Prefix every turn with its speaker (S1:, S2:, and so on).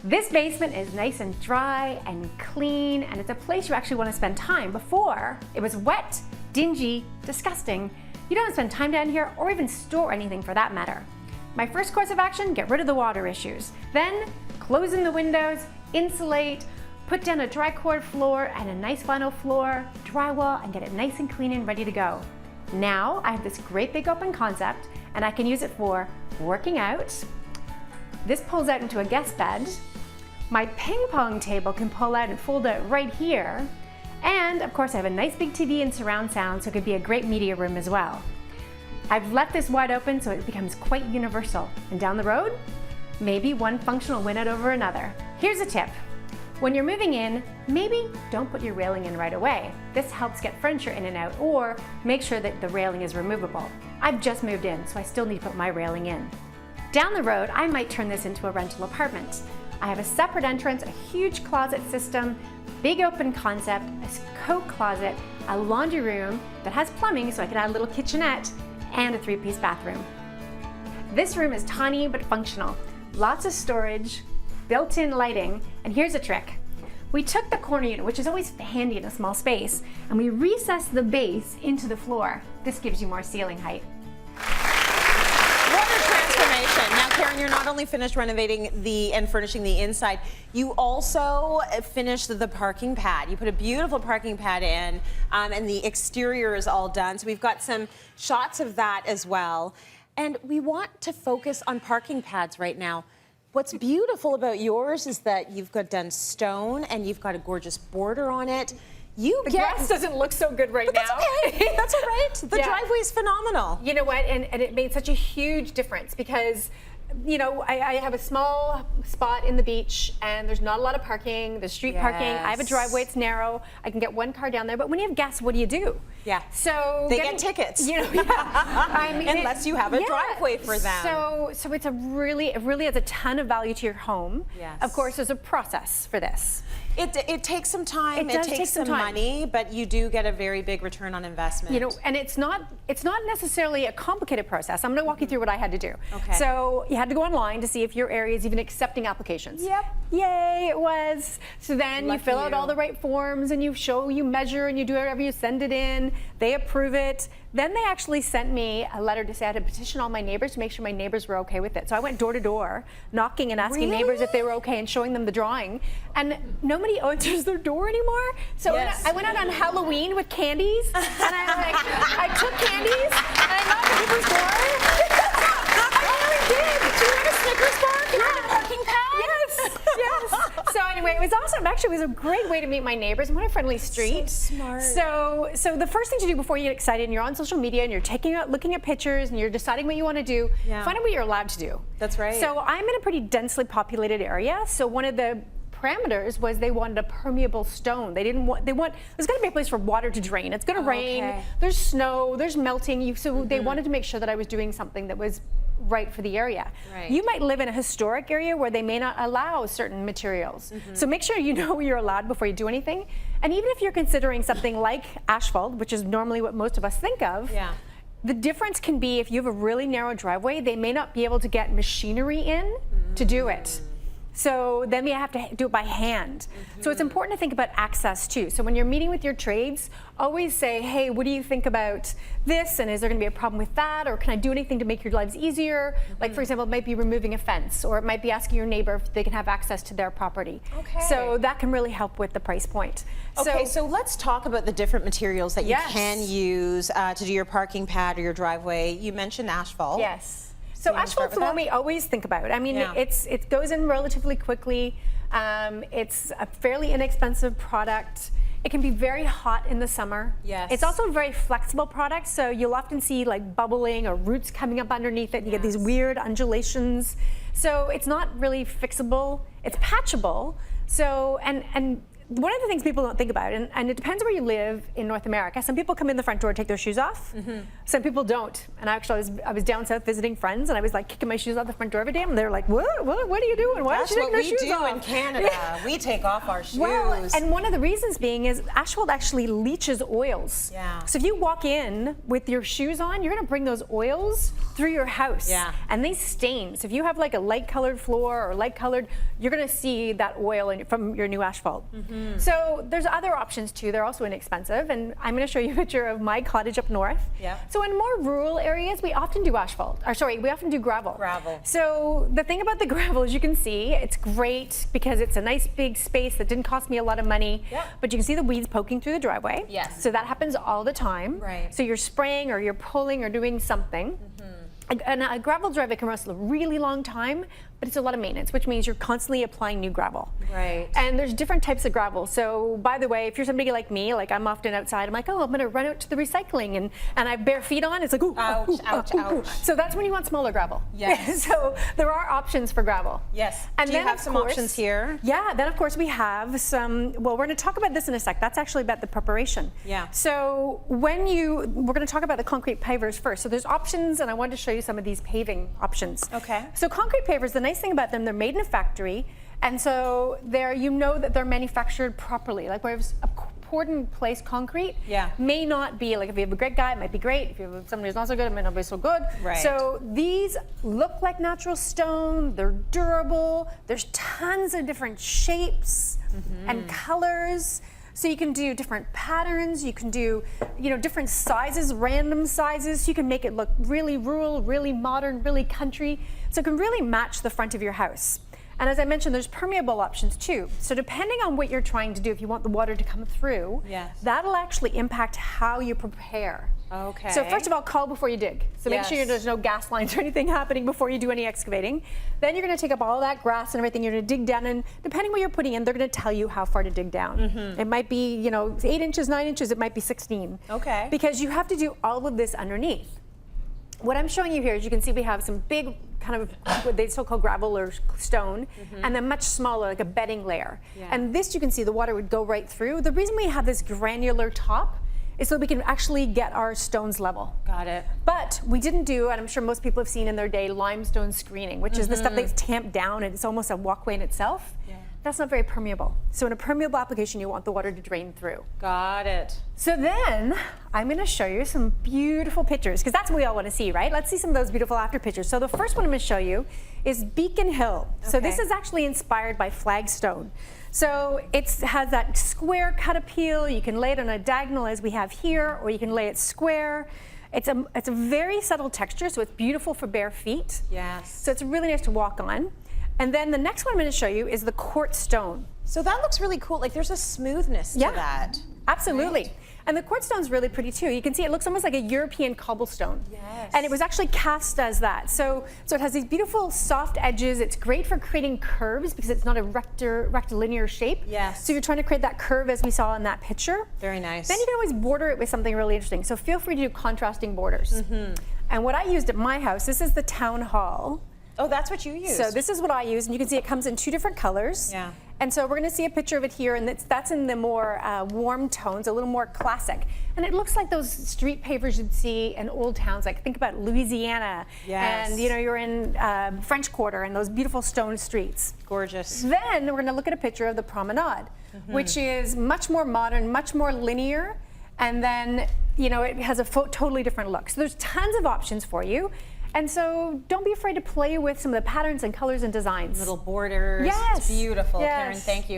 S1: This basement is nice and dry and clean, and it's a place you actually want to spend time. Before, it was wet, dingy, disgusting. You don't spend time down here or even store anything for that matter. My first course of action, get rid of the water issues. Then, close in the windows, insulate, put down a dry cord floor and a nice vinyl floor, drywall, and get it nice and clean and ready to go. Now, I have this great big open concept, and I can use it for working out. This pulls out into a guest bed. My ping pong table can pull out and fold out right here. And of course I have a nice big TV and surround sound, so it could be a great media room as well. I've left this wide open so it becomes quite universal. And down the road, maybe one function will win out over another. Here's a tip. When you're moving in, maybe don't put your railing in right away. This helps get furniture in and out, or make sure that the railing is removable. I've just moved in, so I still need to put my railing in. Down the road, I might turn this into a rental apartment. I have a separate entrance, a huge closet system, big open concept, a coat closet, a laundry room that has plumbing so I can add a little kitchenette, and a 3-piece bathroom. This room is tiny but functional. Lots of storage, built-in lighting, and here's a trick. We took the corner unit, which is always handy in a small space, and we recessed the base into the floor. This gives you more ceiling height.
S2: Now, Karen, you're not only finished renovating and furnishing the inside, you also finished the parking pad. You put a beautiful parking pad in, and the exterior is all done. So we've got some shots of that as well. And we want to focus on parking pads right now. What's beautiful about yours is that you've got done stone and you've got a gorgeous border on it.
S1: The grass doesn't look so good right now.
S2: That's okay. That's all right. The driveway is phenomenal.
S1: You know what? And it made such a huge difference because, you know, I have a small spot in the beach and there's not a lot of parking. There's street parking. I have a driveway. It's narrow. I can get one car down there. But when you have guests, what do?
S2: Yeah.
S1: So
S2: they get tickets.
S1: You know, I mean,
S2: unless you have a driveway for them.
S1: So it's it really has a ton of value to your home.
S2: Yes.
S1: Of course, there's a process for this.
S2: It takes some time.
S1: It
S2: takes some money, but you do get a very big return on investment.
S1: You know, and it's not necessarily a complicated process. I'm going to walk you through what I had to do.
S2: Okay.
S1: So you had to go online to see if your area is even accepting applications.
S2: Yep.
S1: Yay, it was. So then you fill out all the right forms and you measure and you do whatever, you send it in. They approve it. Then they actually sent me a letter to say I had to petition all my neighbors to make sure my neighbors were okay with it. So I went door to door, knocking and asking neighbors if they were okay and showing them the drawing. And nobody answers their door anymore. So I went out on Halloween with candies, and I took candies and I knocked on people's door. I really did.
S2: Do you have a Snickers bar? Can I have a parking pad?
S1: Yes. So anyway, it was awesome. Actually, it was a great way to meet my neighbors. What a friendly street.
S2: So smart.
S1: So the first thing to do before you get excited and you're on social media and you're looking at pictures and you're deciding what you want to do, find out what you're allowed to do.
S2: That's right.
S1: So I'm in a pretty densely populated area. So one of the parameters was they wanted a permeable stone. There's going to be a place for water to drain. It's going to rain. There's snow. There's melting. So they wanted to make sure that I was doing something that was right for the area.
S2: Right.
S1: You might live in a historic area where they may not allow certain materials. So make sure you know what you're allowed before you do anything. And even if you're considering something like asphalt, which is normally what most of us think of, the difference can be if you have a really narrow driveway, they may not be able to get machinery in to do it. So then we have to do it by hand. So it's important to think about access too. So when you're meeting with your trades, always say, hey, what do you think about this? And is there going to be a problem with that? Or can I do anything to make your lives easier? Like, for example, it might be removing a fence, or it might be asking your neighbor if they can have access to their property. So that can really help with the price point.
S2: Okay, so let's talk about the different materials that you can use to do your parking pad or your driveway. You mentioned asphalt.
S1: Yes. So asphalt's the one we always think about. I mean, it goes in relatively quickly. It's a fairly inexpensive product. It can be very hot in the summer.
S2: Yes.
S1: It's also a very flexible product, so you'll often see like bubbling or roots coming up underneath it. You get these weird undulations. So it's not really fixable. It's patchable. So and one of the things people don't think about, and it depends where you live in North America. Some people come in the front door, take their shoes off. Some people don't. And actually, I was down south visiting friends, and I was like kicking my shoes out the front door every day, and they were like, what are you doing? Why
S2: That's
S1: are you taking
S2: what
S1: your
S2: we
S1: shoes
S2: do
S1: off?
S2: in Canada. We take off our shoes.
S1: Well, and one of the reasons being is asphalt actually leaches oils.
S2: Yeah.
S1: So if you walk in with your shoes on, you're gonna bring those oils through your house.
S2: Yeah.
S1: And they stain. So if you have like a light colored floor or light colored, you're gonna see that oil from your new asphalt. So there's other options too. They're also inexpensive. And I'm gonna show you a picture of my cottage up north.
S2: Yeah.
S1: So in more rural areas, we often do asphalt, or sorry, we often do gravel.
S2: Gravel.
S1: So the thing about the gravel, as you can see, it's great because it's a nice big space that didn't cost me a lot of money.
S2: Yeah.
S1: But you can see the weeds poking through the driveway.
S2: Yes.
S1: So that happens all the time.
S2: Right.
S1: So you're spraying or you're pulling or doing something. And a gravel driveway can last a really long time, but it's a lot of maintenance, which means you're constantly applying new gravel.
S2: Right.
S1: And there's different types of gravel. So by the way, if you're somebody like me, like I'm often outside, I'm like, oh, I'm gonna run out to the recycling, and I have bare feet on, it's like, ooh,
S2: ouch,
S1: ooh,
S2: ouch,
S1: ooh,
S2: ouch.
S1: ooh. So that's when you want smaller gravel.
S2: Yes.
S1: So there are options for gravel.
S2: Yes.
S1: And
S2: Do you
S1: then,
S2: have
S1: of
S2: some
S1: course,
S2: options here?
S1: Yeah, then of course we have some, well, we're gonna talk about this in a sec. That's actually about the preparation.
S2: Yeah.
S1: So we're gonna talk about the concrete pavers first. So there's options, and I wanted to show you some of these paving options.
S2: Okay.
S1: So concrete pavers, the nice thing about them, they're made in a factory, and so you know that they're manufactured properly. Like whereas a poured in place concrete may not be, like if you have a great guy, it might be great. If you have somebody who's not so good, it might not be so good.
S2: Right.
S1: So these look like natural stone, they're durable, there's tons of different shapes and colors. So you can do different patterns, you can do, different sizes, random sizes. You can make it look really rural, really modern, really country. So it can really match the front of your house. And as I mentioned, there's permeable options too. So depending on what you're trying to do, if you want the water to come through, that'll actually impact how you prepare.
S2: Okay.
S1: So first of all, call before you dig. So make sure there's no gas lines or anything happening before you do any excavating. Then you're gonna take up all that grass and everything, you're gonna dig down, and depending what you're putting in, they're gonna tell you how far to dig down. It might be, 8 inches, 9 inches, it might be 16.
S2: Okay.
S1: Because you have to do all of this underneath. What I'm showing you here is you can see we have some big kind of what they so-called gravel or stone, and then much smaller, like a bedding layer. And this, you can see the water would go right through. The reason we have this granular top is so we can actually get our stones level.
S2: Got it.
S1: But we didn't do, and I'm sure most people have seen in their day, limestone screening, which is the stuff that's tamped down and it's almost a walkway in itself. That's not very permeable. So in a permeable application, you want the water to drain through.
S2: Got it.
S1: So then I'm gonna show you some beautiful pictures, because that's what we all wanna see, right? Let's see some of those beautiful after pictures. So the first one I'm gonna show you is Beacon Hill. So this is actually inspired by flagstone. So it has that square cut appeal. You can lay it on a diagonal as we have here, or you can lay it square. It's a very subtle texture, so it's beautiful for bare feet.
S2: Yes.
S1: So it's really nice to walk on. And then the next one I'm going to show you is the Quartz Stone.
S2: So that looks really cool. Like there's a smoothness to that.
S1: Absolutely.
S2: Right?
S1: And the quartz stone's really pretty too. You can see it looks almost like a European cobblestone.
S2: Yes.
S1: And it was actually cast as that. So it has these beautiful soft edges. It's great for creating curves because it's not a rectilinear shape.
S2: Yes.
S1: So you're trying to create that curve as we saw in that picture.
S2: Very nice.
S1: Then you can always border it with something really interesting. So feel free to do contrasting borders. And what I used at my house, this is the town hall.
S2: Oh, that's what you use.
S1: So this is what I use, and you can see it comes in 2 different colors.
S2: Yeah.
S1: And so we're going to see a picture of it here, and that's in the more warm tones, a little more classic. And it looks like those street pavers you'd see in old towns, like think about Louisiana.
S2: Yes.
S1: And you're in French Quarter and those beautiful stone streets.
S2: Gorgeous.
S1: Then we're going to look at a picture of the promenade, which is much more modern, much more linear, and then it has a totally different look. So there's tons of options for you. And so don't be afraid to play with some of the patterns and colors and designs.
S2: Little borders.
S1: Yes.
S2: It's beautiful.
S1: Yes.
S2: Karen, thank you.